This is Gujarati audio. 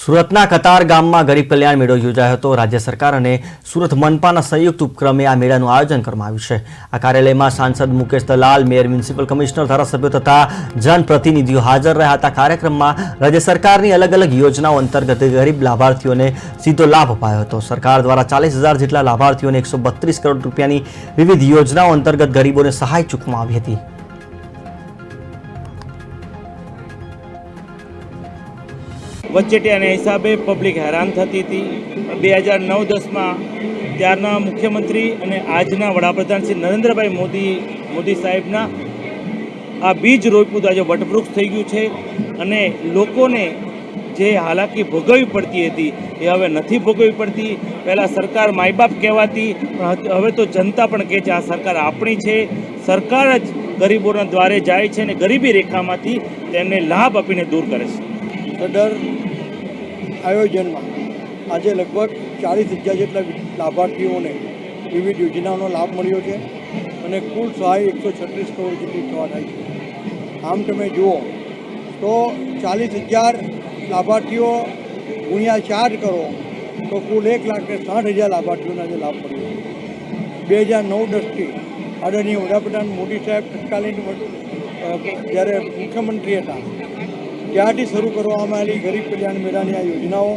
સુરતના કતાર ગામમાં ગરીબ કલ્યાણ મેળો યોજાયો હતો। રાજ્ય સરકાર અને સુરત મનપાના સંયુક્ત ઉપક્રમે આ મેળાનું આયોજન કરવામાં આવ્યું છે। આ કાર્યાલયમાં સાંસદ મુકેશ દલાલ, મેયર, મ્યુનિસિપલ કમિશનર, ધારાસભ્યો તથા જનપ્રતિનિધિઓ હાજર રહ્યા હતા। કાર્યક્રમમાં રાજ્ય સરકારની અલગ અલગ યોજનાઓ અંતર્ગત ગરીબ લાભાર્થીઓને સીધો લાભ અપાયો હતો। સરકાર દ્વારા 40,000 જેટલા લાભાર્થીઓને 132 કરોડ રૂપિયાની વિવિધ યોજનાઓ અંતર્ગત ગરીબોને સહાય ચૂકવવામાં આવી હતી। વચેટિયાના હિસાબે પબ્લિક હેરાન થતી હતી। 2009-10 માં ત્યારના મુખ્યમંત્રી અને આજના વડાપ્રધાન શ્રી નરેન્દ્રભાઈ મોદી સાહેબના આ બીજ રોપ્યું તો આજે વટવૃક્ષ થઈ ગયું છે અને લોકોને જે હાલાકી ભોગવવી પડતી હતી એ હવે નથી ભોગવવી પડતી। પહેલાં સરકાર માયબાપ કહેવાતી, પણ હવે તો જનતા પણ કહે છે આ સરકાર આપણી છે। સરકાર જ ગરીબોના દ્વારે જાય છે અને ગરીબી રેખામાંથી તેમને લાભ આપીને દૂર કરે છે। સદર આયોજનમાં આજે લગભગ 40,000 જેટલા લાભાર્થીઓને વિવિધ યોજનાઓનો લાભ મળ્યો છે અને કુલ સહાય 136 કરોડ જેટલી થવા થાય છે। આમ તમે જુઓ તો 40,000 લાભાર્થીઓ ગુણ્યા 4 કરો તો કુલ 1,60,000 લાભાર્થીઓને આજે લાભ મળ્યો છે। 2009-10થી આદરણીય વડાપ્રધાન મોદી સાહેબ તત્કાલીન જ્યારે મુખ્યમંત્રી હતા ત્યારથી શરૂ કરવામાં આવેલી ગરીબ કલ્યાણ મેળાની આ યોજનાઓ